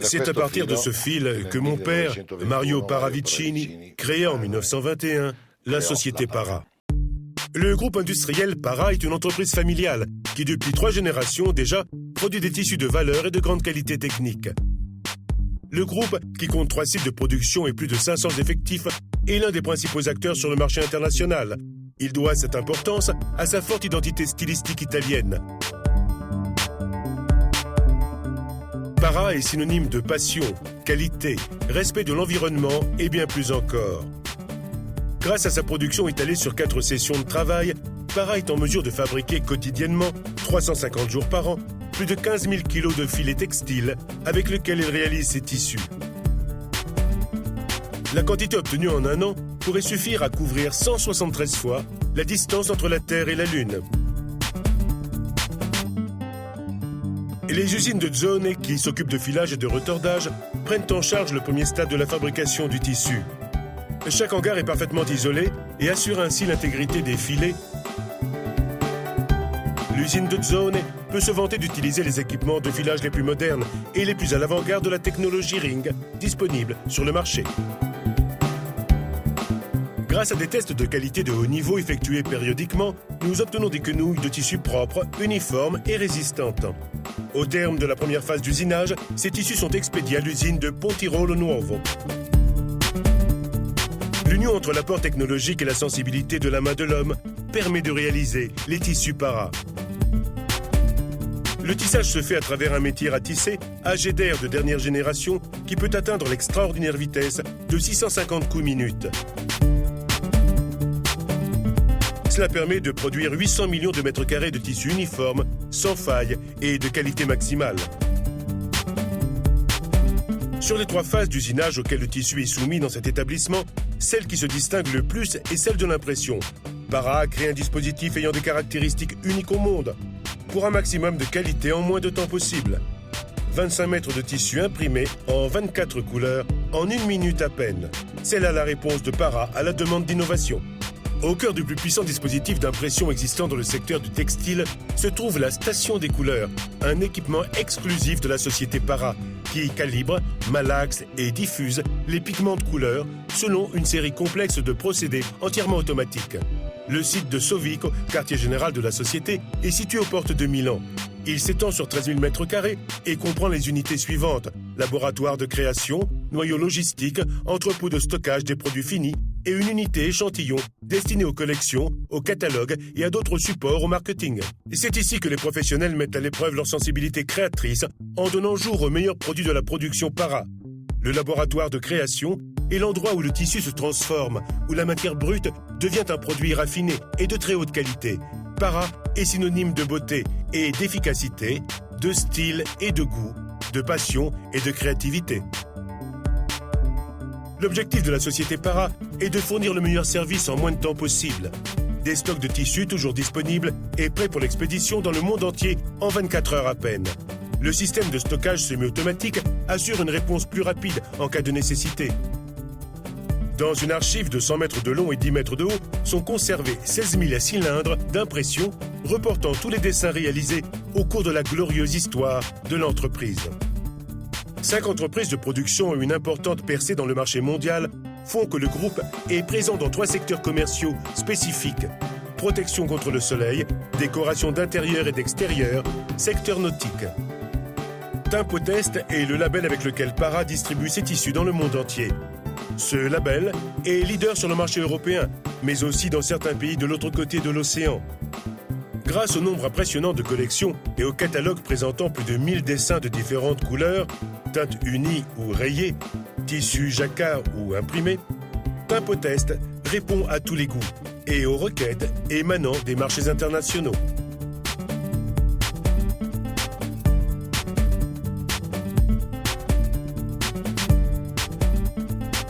C'est à partir de ce fil que mon père, Mario Paravicini, créa en 1921 la société Para. Le groupe industriel Para est une entreprise familiale qui, depuis 3 générations déjà, produit des tissus de valeur et de grande qualité technique. Le groupe, qui compte 3 sites de production et plus de 500 effectifs, est l'un des principaux acteurs sur le marché international. Il doit cette importance à sa forte identité stylistique italienne. Para est synonyme de passion, qualité, respect de l'environnement et bien plus encore. Grâce à sa production étalée sur 4 sessions de travail, Para est en mesure de fabriquer quotidiennement, 350 jours par an, plus de 15 000 kilos de filets textiles avec lesquels il réalise ses tissus. La quantité obtenue en un an pourrait suffire à couvrir 173 fois la distance entre la Terre et la Lune. Et les usines de Zone, qui s'occupent de filage et de retordage, prennent en charge le premier stade de la fabrication du tissu. Chaque hangar est parfaitement isolé et assure ainsi l'intégrité des filets. L'usine de Zone peut se vanter d'utiliser les équipements de filage les plus modernes et les plus à l'avant-garde de la technologie Ring, disponibles sur le marché. Grâce à des tests de qualité de haut niveau effectués périodiquement, nous obtenons des quenouilles de tissu propres, uniformes et résistantes. Au terme de la première phase d'usinage, ces tissus sont expédiés à l'usine de Pontirolo Nuovo. L'union entre l'apport technologique et la sensibilité de la main de l'homme permet de réaliser les tissus Para. Le tissage se fait à travers un métier à tisser AGDR de dernière génération qui peut atteindre l'extraordinaire vitesse de 650 coups minute. Cela permet de produire 800 millions de mètres carrés de tissu uniforme, sans faille et de qualité maximale. Sur les 3 phases d'usinage auxquelles le tissu est soumis dans cet établissement, celle qui se distingue le plus est celle de l'impression. Para a créé un dispositif ayant des caractéristiques uniques au monde, pour un maximum de qualité en moins de temps possible. 25 mètres de tissu imprimé en 24 couleurs en 1 minute à peine. C'est là la réponse de Para à la demande d'innovation. Au cœur du plus puissant dispositif d'impression existant dans le secteur du textile se trouve la station des couleurs, un équipement exclusif de la société Para qui calibre, malaxe et diffuse les pigments de couleur selon une série complexe de procédés entièrement automatiques. Le site de Sovico, quartier général de la société, est situé aux portes de Milan. Il s'étend sur 13 000 m² et comprend les unités suivantes: laboratoire de création, noyau logistique, entrepôt de stockage des produits finis et une unité échantillon destinée aux collections, aux catalogues et à d'autres supports au marketing. C'est ici que les professionnels mettent à l'épreuve leur sensibilité créatrice en donnant jour aux meilleurs produits de la production Para. Le laboratoire de création est l'endroit où le tissu se transforme, où la matière brute devient un produit raffiné et de très haute qualité. Para est synonyme de beauté et d'efficacité, de style et de goût, de passion et de créativité. L'objectif de la société Para est de fournir le meilleur service en moins de temps possible. Des stocks de tissus toujours disponibles et prêts pour l'expédition dans le monde entier en 24 heures à peine. Le système de stockage semi-automatique assure une réponse plus rapide en cas de nécessité. Dans une archive de 100 mètres de long et 10 mètres de haut sont conservés 16 000 cylindres d'impression reportant tous les dessins réalisés au cours de la glorieuse histoire de l'entreprise. 5 entreprises de production et une importante percée dans le marché mondial font que le groupe est présent dans 3 secteurs commerciaux spécifiques: protection contre le soleil, décoration d'intérieur et d'extérieur, secteur nautique. Tempotest est le label avec lequel Para distribue ses tissus dans le monde entier. Ce label est leader sur le marché européen, mais aussi dans certains pays de l'autre côté de l'océan. Grâce au nombre impressionnant de collections et au catalogue présentant plus de 1000 dessins de différentes couleurs, teintes unies ou rayées, tissus jacquard ou imprimés, Tempotest répond à tous les goûts et aux requêtes émanant des marchés internationaux.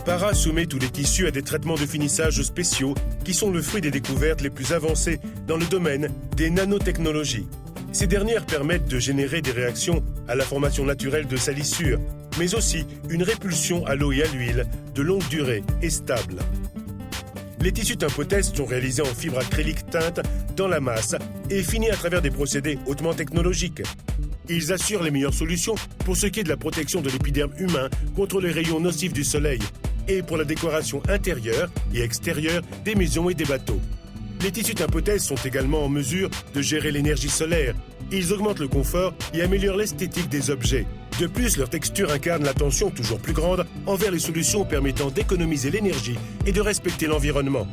Para soumet tous les tissus à des traitements de finissage spéciaux qui sont le fruit des découvertes les plus avancées dans le domaine des nanotechnologies. Ces dernières permettent de générer des réactions à la formation naturelle de salissures, mais aussi une répulsion à l'eau et à l'huile de longue durée et stable. Les tissus Tempotest sont réalisés en fibre acrylique teinte dans la masse et finis à travers des procédés hautement technologiques. Ils assurent les meilleures solutions pour ce qui est de la protection de l'épiderme humain contre les rayons nocifs du soleil et pour la décoration intérieure et extérieure des maisons et des bateaux. Les tissus Tympothèse sont également en mesure de gérer l'énergie solaire. Ils augmentent le confort et améliorent l'esthétique des objets. De plus, leur texture incarne l'attention toujours plus grande envers les solutions permettant d'économiser l'énergie et de respecter l'environnement.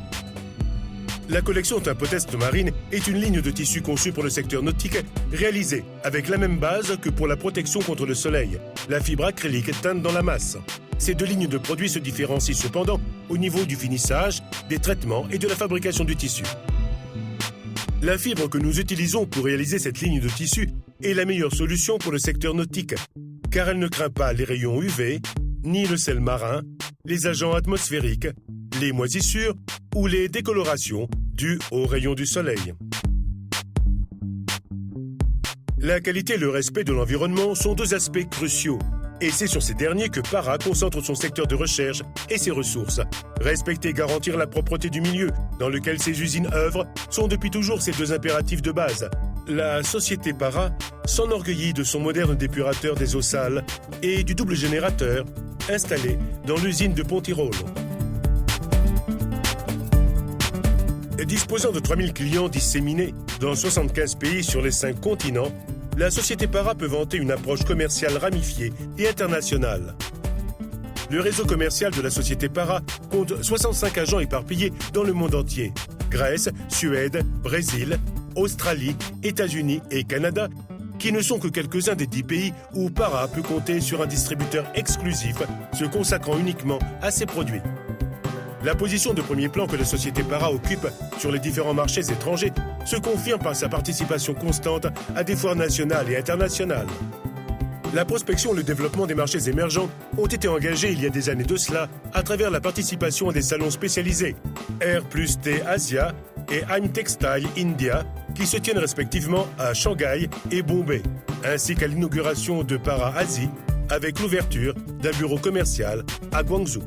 La collection Tympothèse Marine est une ligne de tissus conçue pour le secteur nautique, réalisée avec la même base que pour la protection contre le soleil, la fibre acrylique teinte dans la masse. Ces deux lignes de produits se différencient cependant au niveau du finissage, des traitements et de la fabrication du tissu. La fibre que nous utilisons pour réaliser cette ligne de tissu est la meilleure solution pour le secteur nautique, car elle ne craint pas les rayons UV, ni le sel marin, les agents atmosphériques, les moisissures ou les décolorations dues aux rayons du soleil. La qualité et le respect de l'environnement sont deux aspects cruciaux. Et c'est sur ces derniers que Para concentre son secteur de recherche et ses ressources. Respecter et garantir la propreté du milieu dans lequel ces usines œuvrent sont depuis toujours ces deux impératifs de base. La société Para s'enorgueillit de son moderne dépurateur des eaux sales et du double générateur installé dans l'usine de Pontirolo. Disposant de 3000 clients disséminés dans 75 pays sur les 5 continents, la société Para peut vanter une approche commerciale ramifiée et internationale. Le réseau commercial de la société Para compte 65 agents éparpillés dans le monde entier. Grèce, Suède, Brésil, Australie, États-Unis et Canada, qui ne sont que quelques-uns des 10 pays où Para peut compter sur un distributeur exclusif se consacrant uniquement à ses produits. La position de premier plan que la société Para occupe sur les différents marchés étrangers se confirme par sa participation constante à des foires nationales et internationales. La prospection et le développement des marchés émergents ont été engagés il y a des années de cela à travers la participation à des salons spécialisés, R+T Asia et I'm Textile India, qui se tiennent respectivement à Shanghai et Bombay, ainsi qu'à l'inauguration de Para Asie avec l'ouverture d'un bureau commercial à Guangzhou.